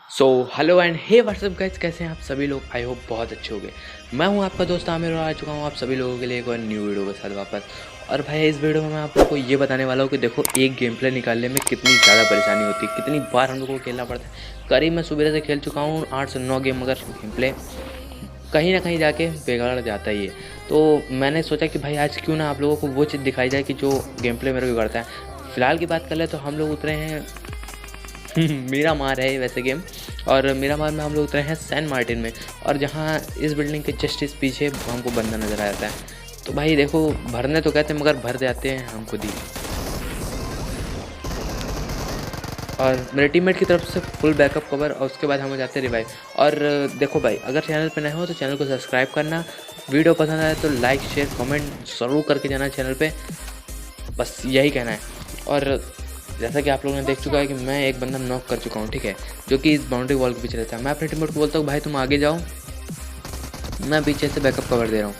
So hello and hey what's up guys, कैसे हैं आप सभी लोग। आई होप बहुत अच्छे होंगे। मैं हूं आपका दोस्त आमिर और आ चुका हूं आप सभी लोगों के लिए एक और न्यू वीडियो के साथ वापस। और भाई इस वीडियो में मैं आप लोगों को ये बताने वाला हूं कि देखो एक गेम प्ले निकालने में कितनी ज़्यादा परेशानी होती है, कितनी बार हम लोगों को खेलना पड़ता है। करीब मैं सुबह से खेल चुका हूँ 8 से 9 गेम, मगर गेम प्ले कहीं ना कहीं जाके बिगाड़ जाता ही है। तो मैंने सोचा कि भाई आज क्यों ना आप लोगों को वो चीज़ दिखाई जाए कि जो गेम प्ले मेरे को बिगाड़ता है। फिलहाल की बात कर ले तो हम लोग उतरे हैं मीरा मार है वैसे गेम, और मीरा मार में हम लोग उतरे हैं सैन मार्टिन में। और जहाँ इस बिल्डिंग के जस्ट इस पीछे हमको बंदा नज़र आ जाता है। तो भाई देखो, भरने तो कहते हैं मगर भर जाते हैं हम खुद ही। और मेरे टीममेट की तरफ से फुल बैकअप कवर, और उसके बाद हम हो जाते हैं रिवाइव। और देखो भाई, अगर चैनल पे नए हो तो चैनल को सब्सक्राइब करना, वीडियो पसंद आए तो लाइक शेयर कमेंट ज़रूर करके जाना चैनल पे, बस यही कहना है। और जैसा कि आप लोगों ने देख चुका है कि मैं एक बंदा नॉक कर चुका हूँ, ठीक है, जो कि इस बाउंड्री वॉल के पीछे रहता है। मैं अपने टीममेट को बोलता हूँ भाई तुम आगे जाओ, मैं पीछे से बैकअप कवर दे रहा हूँ।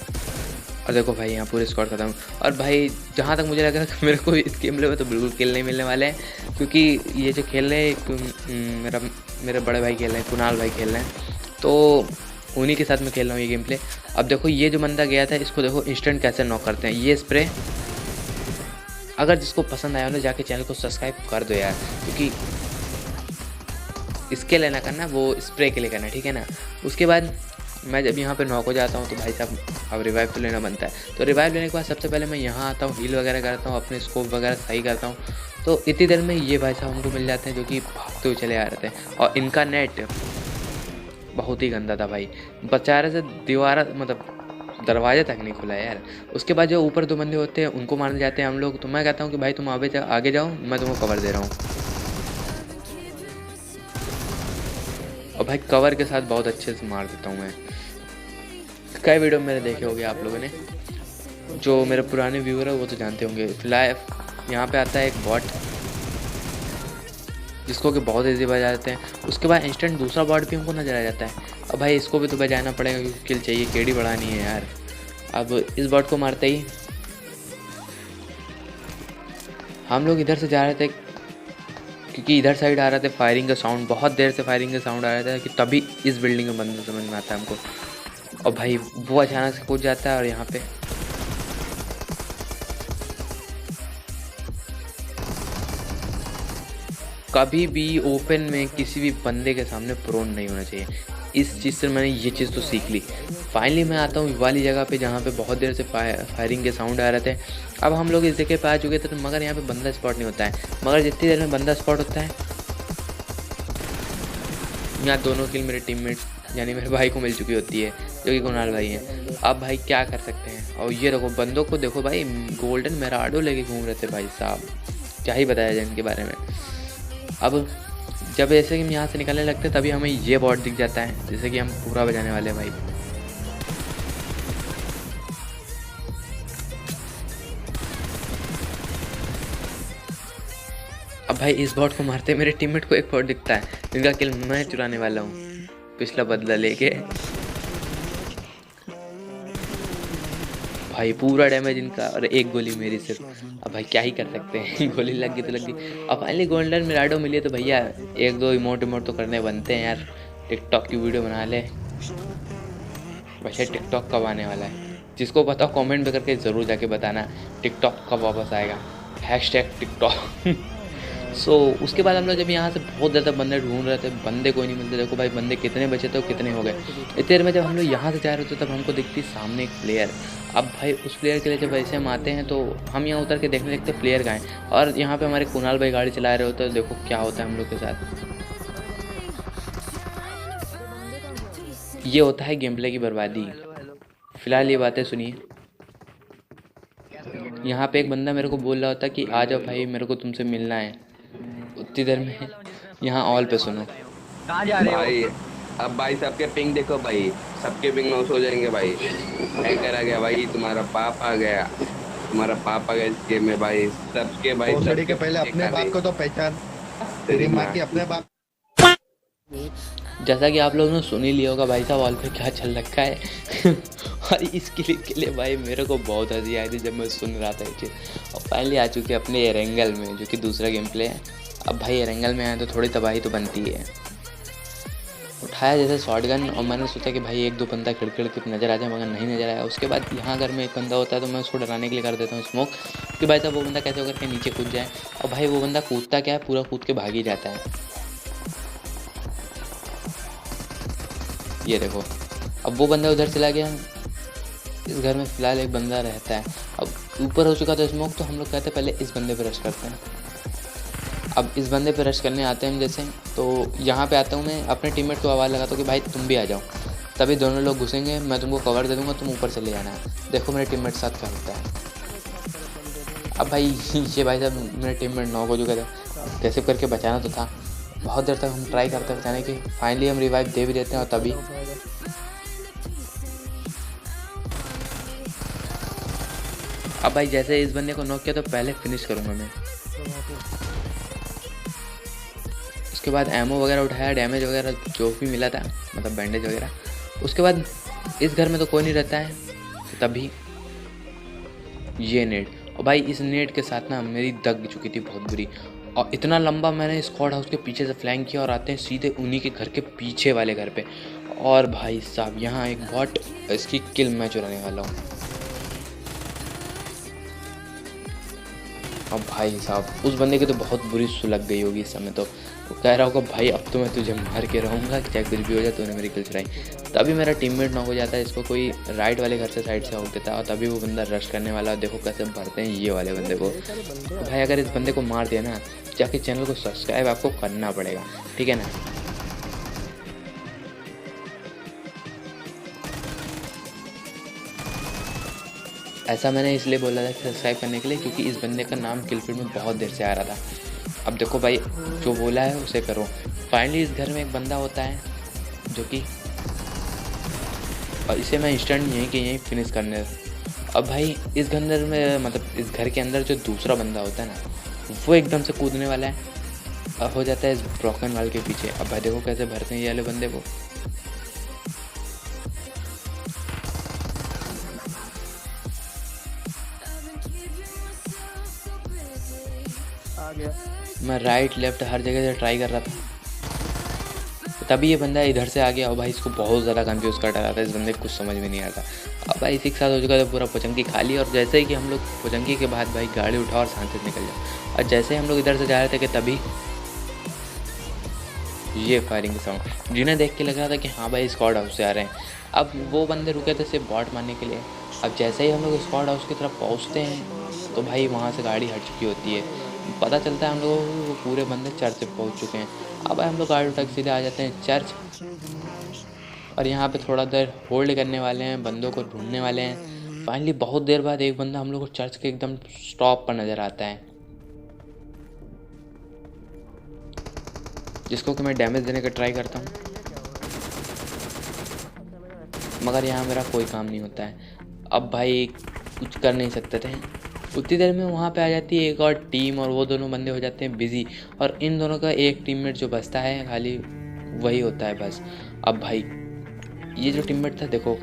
और देखो भाई यहाँ पूरे स्क्वाड खत्म। और भाई जहाँ तक मुझे लग रहा है मेरे को इस गेम में तो बिल्कुल किल नहीं मिलने वाले हैं, क्योंकि ये जो खेल रहे हैं मेरे बड़े भाई खेल रहे हैं, कुणाल भाई खेल रहे हैं, तो उन्हीं के साथ मैं खेल रहा हूँ ये गेम प्ले। अब देखो ये जो बंदा गया था, इसको देखो इंस्टेंट कैसे नॉक करते हैं ये स्प्रे। अगर जिसको पसंद आया ना जाके चैनल को सब्सक्राइब कर दो यार, क्योंकि इसके लिए ना करना, वो स्प्रे के लिए करना, ठीक है ना। उसके बाद मैं जब यहाँ पे नॉक हो जाता हूँ तो भाई साहब अब रिवाइव तो लेना बनता है। तो रिवाइव लेने के बाद सबसे पहले मैं यहाँ आता हूँ, हील वगैरह करता हूँ, अपने स्कोप वगैरह सही करता हूँ। तो इतनी देर में ये भाई साहब हमको मिल जाते हैं जो कि भागते हुए चले आ रहे थे। और इनका नेट बहुत ही गंदा था भाई, बेचारे से दीवार मतलब दरवाजे तक नहीं खुला यार। उसके बाद जो ऊपर 2 बंदे होते हैं उनको मारने जाते हैं हम लोग। तो मैं कहता हूँ कि भाई तुम आगे जाओ, मैं तुमको कवर दे रहा हूँ। और भाई कवर के साथ बहुत अच्छे से मार देता हूँ मैं। कई वीडियो मेरे देखे होंगे आप लोगों ने, जो मेरे पुराने व्यूअर है वो तो जानते होंगे। फिलहाल यहाँ पे आता है एक बॉट जिसको कि बहुत ईजी बजा जाते हैं। उसके बाद इंस्टेंट दूसरा बॉट भी हमको नजर आ जाता है। अब भाई इसको भी तो बजाना पड़ेगा क्योंकि किल चाहिए, केडी बढ़ानी है यार। अब इस बॉट को मारते ही हम लोग इधर से जा रहे थे, क्योंकि इधर साइड आ रहे थे फायरिंग का साउंड, बहुत देर से फायरिंग का साउंड आ रहा था कि तभी इस बिल्डिंग में बंदा समझ में आता है हमको। और भाई वो अचानक से कूद जाता है और यहाँ पे कभी भी ओपन में किसी भी बंदे के सामने प्रोन नहीं होना चाहिए। इस चीज़ से मैंने ये चीज़ तो सीख ली। फाइनली मैं आता हूँ वाली जगह पे जहाँ पे बहुत देर से फायरिंग के साउंड आ रहे थे। अब हम लोग इस जगह पे आ चुके थे, तो मगर यहाँ पे बंदा स्पॉट नहीं होता है। मगर जितनी देर में बंदा स्पॉट होता है, यहाँ दोनों किल मेरे टीममेट यानी मेरे भाई को मिल चुकी होती है, जो कि कुणाल भाई हैं। अब भाई क्या कर सकते हैं। और ये देखो बंदों को देखो भाई, गोल्डन मेराडो लेके घूम रहे थे भाई साहब, क्या ही बताया जाए इनके बारे में। अब जब ऐसे कि हम यहाँ से निकलने लगते हैं तभी हमें ये बॉट दिख जाता है, जैसे कि हम पूरा बजाने वाले हैं भाई। अब भाई इस बॉट को मारते मेरे टीममेट को एक बॉट दिखता है जिनका किल मैं चुराने वाला हूँ, पिछला बदला लेके। भाई पूरा डैमेज इनका और एक गोली मेरी सिर्फ। अब भाई क्या ही कर सकते हैं गोली लग गई तो लग गई। अब फाइनली गोल्डन मिराडो मिली है तो भैया 1-2 इमोट तो करने बनते हैं यार। टिकटॉक की वीडियो बना ले। वैसे टिकटॉक कब आने वाला है, जिसको पता हो कमेंट में करके ज़रूर जाके बताना टिकटॉक कब वापस आएगा, #टिकटॉक। सो उसके बाद हम लोग जब यहाँ से बहुत ज़्यादा बंदे ढूंढ रहे थे, बंदे कोई नहीं मिलते। देखो भाई बंदे कितने बचे थे और कितने हो गए। इतनी देर में जब हम लोग यहाँ से जा रहे थे तब हमको दिखती सामने एक प्लेयर। अब भाई उस प्लेयर के लिए जब ऐसे हम आते हैं तो हम यहाँ उतर के देखने लगते प्लेयर कहाँ हैं। और यहाँ पे हमारे कुणाल भाई गाड़ी चला रहे होते हैं। देखो क्या होता है हम लोग के साथ, ये होता है गेम प्ले की बर्बादी। फिलहाल ये बातें सुनिए। यहाँ पे एक बंदा मेरे को बोल रहा होता कि आ जाओ भाई मेरे को तुमसे मिलना है। उतनी देर में यहाँ ऑल पे सुनो। कहाँ जा रहे हो भाई अब भाई सबके पिंग देखो भाई, सबके पिंग 900 हो जाएंगे भाई। हैकर आ गया भाई, तुम्हारा पाप आ गया, तुम्हारा पाप आ गया इस गेम में भाई। सबके भाई भोसड़ी के सबके पहले पिंग अपने देखा बाप को तो पहचान, तेरी तेरी माँ माँ। की अपने बाप। जैसा कि आप लोगों ने सुन ही लिया होगा भाई साहब, वॉल पे क्या चल रखा है। और इस क्लिप के लिए भाई मेरे को बहुत हंसी आई थी जब मैं सुन रहा था ये चीज़। और फाइनली आ चुके हैं अपने एरेंगल में, जो कि दूसरा गेम प्ले है। अब भाई एरेंगल में आए तो थोड़ी तबाही तो बनती है। उठाया जैसे शॉटगन, और मैंने सोचा कि भाई एक दो बंदा खिड़की खिड़की नज़र आ जाए, मगर नहीं नज़र आया। उसके बाद यहाँ अगर मैं एक बंदा होता है तो मैं उसको डराने के लिए कर देता हूँ स्मोक, कि भाई साहब वो बंदा कैसे होकर के नीचे कूद जाए। और भाई वो बंदा कूदता क्या है, पूरा कूद के भाग ही जाता है। ये देखो, अब वो बंदा उधर चला गया। इस घर में फ़िलहाल एक बंदा रहता है। अब ऊपर हो चुका था स्मोक, तो हम लोग कहते हैं पहले इस बंदे पर रश करते हैं। अब इस बंदे पे रश करने आते हैं हम जैसे, तो यहाँ पे आता हूँ मैं, अपने टीममेट को आवाज़ लगाता हूँ कि भाई तुम भी आ जाओ। तभी दोनों लोग घुसेंगे, मैं तुमको कवर दे दूँगा, तुम ऊपर चले जाना है। देखो मेरे टीममेट साथ क्या होता है। अब भाई ये भाई साहब मेरे टीममेट नॉक हो चुका था, कैसे करके बचाना तो था। बहुत देर तक हम ट्राई करते हैं बचाने की, फाइनली हम रिवाइव दे भी देते हैं। और तभी अब भाई जैसे इस बंदे को नॉक किया तो पहले फिनिश करूँगा मैं। उसके बाद एमओ वगैरह उठाया, डैमेज वगैरह जो भी मिला था, मतलब बैंडेज वगैरह। उसके बाद इस घर में तो कोई नहीं रहता है, तभी ये नेट, और भाई इस नेट के साथ ना मेरी दग चुकी थी बहुत बुरी। और इतना लंबा मैंने स्क्वाड हाउस के पीछे से फ्लैंक किया, और आते हैं सीधे उन्हीं के घर के पीछे वाले घर पे। और भाई साहब यहाँ एक बॉट, इसकी किल मैं चुराने वाला हूँ। अब भाई साहब उस बंदे की तो बहुत बुरी सुलग गई होगी इस समय, तो वो कह रहा होगा भाई अब तो मैं तुझे मार के रहूँगा, चाहे कुछ भी हो जाए। तूने मेरी किल चुराई। तभी मेरा टीममेट नॉक हो जाता है, इसको कोई राइट वाले घर से साइड से होक देता है। और तभी वो बंदा रश करने वाला, देखो कैसे भरते हैं ये वाले बंदे को। तो भाई अगर इस बंदे को मार दिया ना, जाके चैनल को सब्सक्राइब आपको करना पड़ेगा, ठीक है ना। ऐसा मैंने इसलिए बोला था कि सब्सक्राइब करने के लिए, क्योंकि इस बंदे का नाम किलफील्ड में बहुत देर से आ रहा था। अब देखो भाई जो बोला है उसे करो। फाइनली इस घर में एक बंदा होता है जो कि, और इसे मैं इंस्टेंट यहीं के यहीं फिनिश करने। अब भाई इस घर में, मतलब इस घर के अंदर जो दूसरा बंदा होता है ना, वो एकदम से कूदने वाला है, अब हो जाता है इस ब्रोकन वाल के पीछे। अब भाई देखो कैसे भरते हैं ये वाले बंदे को। आ गया। मैं राइट लेफ्ट हर जगह से ट्राई कर रहा था, तभी ये बंदा इधर से आ गया। और भाई इसको बहुत ज़्यादा कंफ्यूज कर रहा था, इस बंदे को कुछ समझ में नहीं आता। अब भाई इसी के साथ हो चुका था पूरा पोचंकी खाली। और जैसे ही कि हम लोग पोचंकी के बाद भाई गाड़ी उठा और शांति से निकल जाए। और जैसे ही हम लोग इधर से जा रहे थे कि तभी ये फायरिंग का साउंड, जिन्हें देख के लग रहा था कि हाँ भाई स्क्वाड हाउस से आ रहे हैं। अब वो बंदे रुके थे सिर्फ बॉट मारने के लिए। अब जैसे ही हम लोग स्क्वाड हाउस की तरफ पहुँचते हैं तो भाई वहाँ से गाड़ी हट चुकी होती है। पता चलता है हम लोगों को वो पूरे बंदे चर्च से पहुँच चुके हैं। अब हम लोग गाड़ी उठा के सीधे आ जाते हैं चर्च, और यहाँ पे थोड़ा देर होल्ड करने वाले हैं, बंदों को ढूंढने वाले हैं। फाइनली बहुत देर बाद एक बंदा हम लोग को चर्च के एकदम स्टॉप पर नज़र आता है, जिसको कि मैं डैमेज देने का ट्राई करता हूँ, मगर यहाँ मेरा कोई काम नहीं होता है। अब भाई कुछ कर नहीं सकते थे। उतनी देर में वहाँ पे आ जाती है एक और टीम, और वो दोनों बंदे हो जाते हैं बिजी, और इन दोनों का एक टीममेट जो बचता है खाली वही होता है बस। अब भाई ये जो टीममेट था, देखो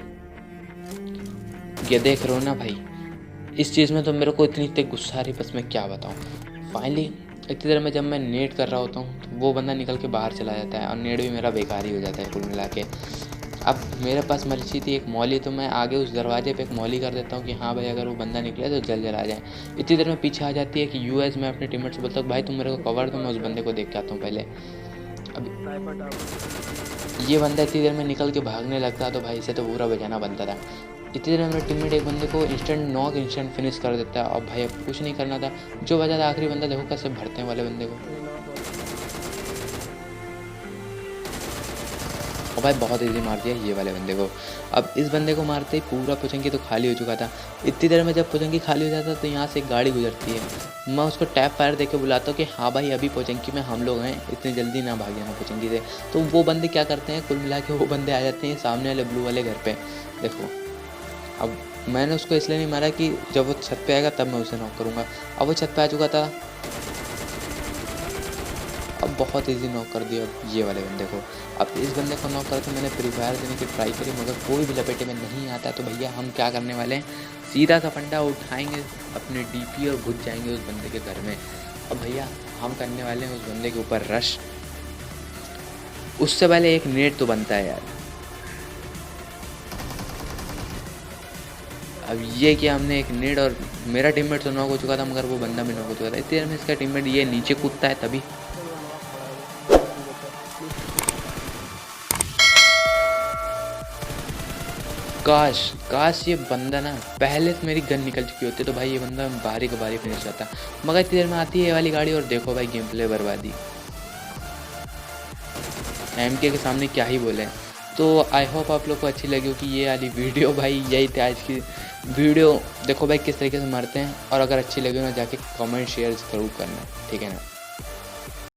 ये देख रहे हो ना भाई, इस चीज़ में तो मेरे को इतनी तेज गुस्सा आ रही, बस मैं क्या बताऊँ। फाइनली इतनी देर में जब मैं नेट कर रहा होता हूँ तो वो बंदा निकल के बाहर चला जाता है, और नेट भी मेरा बेकार ही हो जाता है कुल मिला के। अब मेरे पास मर्ची थी एक मौली, तो मैं आगे उस दरवाजे पे एक मौली कर देता हूँ कि हाँ भाई अगर वो बंदा निकले तो जल्द आ जाए। इतनी देर में पीछे आ जाती है कि यूएस, मैं अपने टीममेट से बोलता हूँ भाई तुम मेरे को कवर दो, मैं उस बंदे को देख के आता हूँ पहले। अब ये बंदा इतनी देर में निकल के भागने लगता तो भाई इसे तो पूरा बजाना बनता था। इतनी देर में मेरा टीममेट एक बंदे को इंस्टेंट नॉक, इंस्टेंट फिनिश कर देता है। और भाई अब कुछ नहीं करना था, जो बचा था आखिरी बंदा, देखो कैसे भरते हैं वाले बंदे को। और भाई बहुत इजी मार दिया ये वाले बंदे को। अब इस बंदे को मारते ही पूरा पोचंकी तो खाली हो चुका था। इतनी देर में जब पोचंकी खाली हो जाता तो यहाँ से एक गाड़ी गुजरती है। मैं उसको टैप फायर देके बुलाता हूँ कि हाँ भाई अभी पोचंकी में हम लोग हैं, इतनी जल्दी ना भाग जाना पोचंकी से। तो वो बंदे क्या करते हैं, कुल मिला के वो बंदे आ जाते हैं सामने वाले ब्लू वाले घर पर। देखो अब मैंने उसको इसलिए नहीं मारा कि जब वो छत पे आएगा तब मैं उसे नॉक करूँगा। अब वो छत पे आ चुका था, अब बहुत इजी नॉक कर दिया ये वाले बंदे को। अब इस बंदे को नॉक करके मैंने फ्री फायर देने की ट्राई करी, मगर कोई भी लपेटे में नहीं आता। तो भैया हम क्या करने वाले हैं, सीधा सा फंडा उठाएंगे अपने डीपी और घुस जाएंगे उस बंदे के घर में। अब भैया हम करने वाले हैं उस बंदे के ऊपर रश। उससे पहले एक नेट तो बनता है यार। अब ये किया हमने एक नेट, और मेरा टीममेट तो नॉक हो चुका था मगर वो बंदा भी नॉक हो चुका था। इतनी देर में इसका टीममेट ये नीचे कूदता है तभी। काश काश ये बंदा ना पहले से मेरी गन निकल चुकी होती तो भाई ये बंदा बारी का बारी फिनिश होता। मगर इतनी देर में आती है ये वाली गाड़ी और देखो भाई गेम प्ले बर्बादी। MK के सामने क्या ही बोले। तो आई होप आप लोग को अच्छी लगी होगी ये वाली वीडियो। भाई यही थी आज की वीडियो। देखो भाई किस तरीके से मरते हैं, और अगर अच्छी लगी हो ना जाके कमेंट शेयर ज़रूर करना, ठीक है ना।